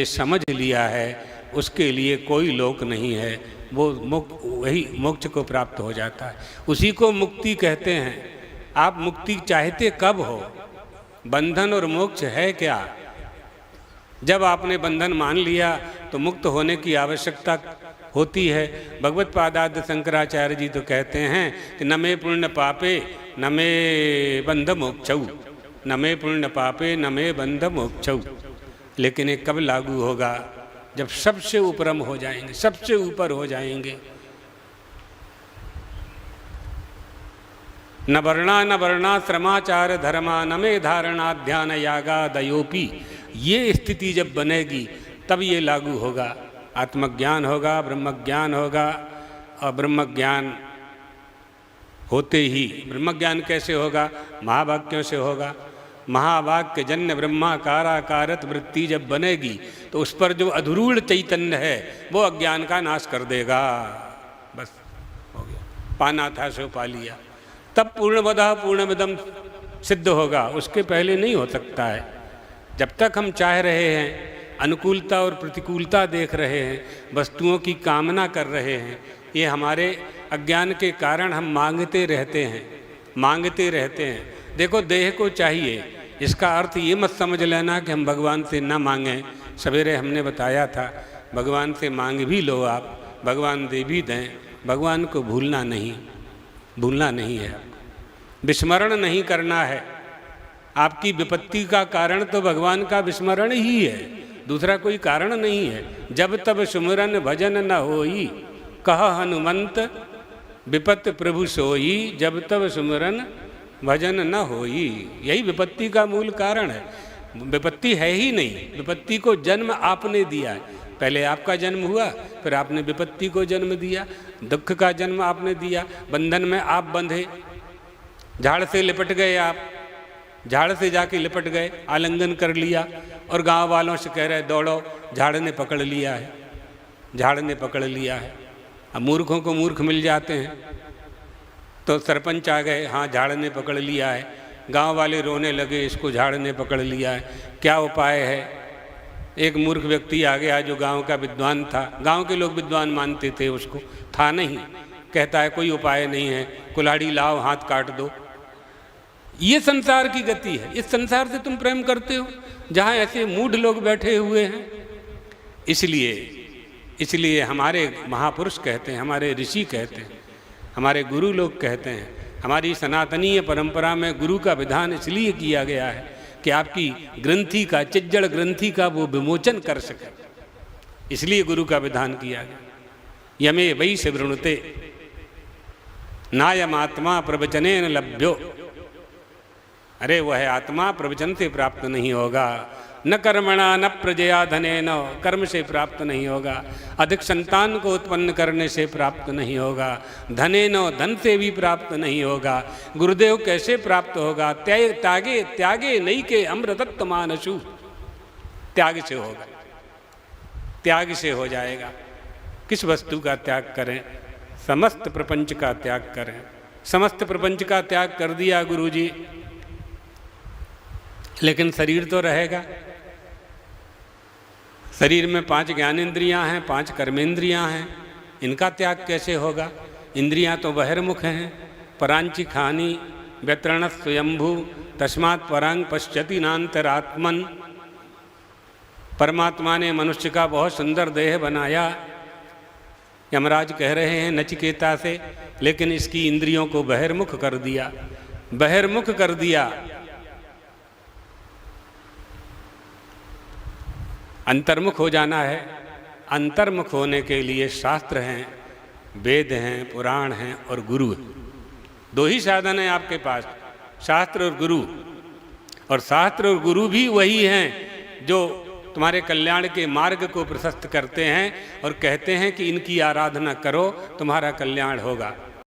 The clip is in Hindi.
समझ लिया है उसके लिए कोई लोक नहीं है, वो वही मोक्ष को प्राप्त हो जाता है, उसी को मुक्ति कहते हैं। आप मुक्ति चाहते कब हो? बंधन और मोक्ष है क्या? जब आपने बंधन मान लिया तो मुक्त होने की आवश्यकता होती है। भगवत पादाद्य शंकराचार्य जी तो कहते हैं कि न मे पुण्य पापे न मे बंध मोक्षौ, न मे पुण्य पापे न मे बंध मोक्षौ। लेकिन ये कब लागू होगा? जब सबसे ऊपरम हो जाएंगे, सबसे ऊपर हो जाएंगे। न वर्णा न वर्णाश्रमाचार धर्मा न मे धारणा ध्यान यागा दयोपी। ये स्थिति जब बनेगी तब ये लागू होगा। आत्मज्ञान होगा, ब्रह्मज्ञान होगा, और ब्रह्मज्ञान होते ही, ब्रह्मज्ञान कैसे होगा? महावाक्यों से होगा। महावाक्य जन्य ब्रह्माकाराकारत वृत्ति जब बनेगी तो उस पर जो अधूरूढ़ चैतन्य है वो अज्ञान का नाश कर देगा। बस हो गया, पाना था सो पा लिया। तब पूर्णमदः पूर्णमिदं सिद्ध होगा, उसके पहले नहीं हो सकता है। जब तक हम चाह रहे हैं, अनुकूलता और प्रतिकूलता देख रहे हैं, वस्तुओं की कामना कर रहे हैं, ये हमारे अज्ञान के कारण हम मांगते रहते हैं, मांगते रहते हैं। देखो, देह को चाहिए, इसका अर्थ ये मत समझ लेना कि हम भगवान से ना मांगें। सवेरे हमने बताया था, भगवान से मांग भी लो आप, भगवान दे भी दें, भगवान को भूलना नहीं, भूलना नहीं है, विस्मरण नहीं करना है। आपकी विपत्ति का कारण तो भगवान का विस्मरण ही है, दूसरा कोई कारण नहीं है। जब तब सुमिरन भजन न होई, कह हनुमंत विपत प्रभु सोई, जब तब सुमिरन भजन न होई। यही विपत्ति का मूल कारण है। विपत्ति है ही नहीं, विपत्ति को जन्म आपने दिया है। पहले आपका जन्म हुआ, फिर आपने विपत्ति को जन्म दिया, दुख का जन्म आपने दिया। बंधन में आप बंधे, झाड़ से लिपट गए, आप झाड़ से जाके लिपट गए, आलिंगन कर लिया, और गांव वालों से कह रहे दौड़ो, झाड़ ने पकड़ लिया है, झाड़ ने पकड़ लिया है। अब मूर्खों को मूर्ख मिल जाते हैं, तो सरपंच आ गए, हाँ झाड़ ने पकड़ लिया है। गांव वाले रोने लगे, इसको झाड़ ने पकड़ लिया है, क्या उपाय है? एक मूर्ख व्यक्ति आ गया जो गांव का विद्वान था, गांव के लोग विद्वान मानते थे उसको, था नहीं। कहता है कोई उपाय नहीं है, कुल्हाड़ी लाओ, हाथ काट दो। ये संसार की गति है। इस संसार से तुम प्रेम करते हो जहाँ ऐसे मूढ़ लोग बैठे हुए हैं। इसलिए हमारे महापुरुष कहते हैं, हमारे ऋषि कहते हैं, हमारे गुरु लोग कहते हैं, हमारी सनातनीय परंपरा में गुरु का विधान इसलिए किया गया है कि आपकी ग्रंथि का, चिज्जड़ ग्रंथि का वो विमोचन कर सके, इसलिए गुरु का विधान किया गया। यमे वै शिवृणुते नायम आत्मा प्रवचनेन लभ्यो। अरे वह आत्मा प्रवचन से प्राप्त नहीं होगा, न कर्मणा न प्रजया धनेन, कर्म से प्राप्त नहीं होगा, अधिक संतान को उत्पन्न करने से प्राप्त नहीं होगा, धनेन, धन से भी प्राप्त नहीं होगा। गुरुदेव कैसे प्राप्त होगा? त्यागे त्यागे नहीं के अमृतत्व मानसु, त्याग से होगा, त्याग से हो जाएगा। किस वस्तु का त्याग करें? समस्त प्रपंच का त्याग करें। समस्त प्रपंच का त्याग कर दिया गुरुजी, लेकिन शरीर तो रहेगा। शरीर में 5 ज्ञानेंद्रियां हैं, 5 कर्मेंद्रियां हैं, इनका त्याग कैसे होगा? इंद्रियां तो बहिर्मुख हैं। परांची खानी व्यतरण स्वयंभू तस्मात् परांग पश्यति नान्तरात्मन। परमात्मा ने मनुष्य का बहुत सुंदर देह बनाया, यमराज कह रहे हैं नचिकेता से, लेकिन इसकी इंद्रियों को बहिर्मुख कर दिया, बहिर्मुख कर दिया। अंतर्मुख हो जाना है। अंतर्मुख होने के लिए शास्त्र हैं, वेद हैं, पुराण हैं और गुरु हैं। 2 ही साधन हैं आपके पास, शास्त्र और गुरु। और शास्त्र और गुरु भी वही हैं जो तुम्हारे कल्याण के मार्ग को प्रशस्त करते हैं और कहते हैं कि इनकी आराधना करो, तुम्हारा कल्याण होगा।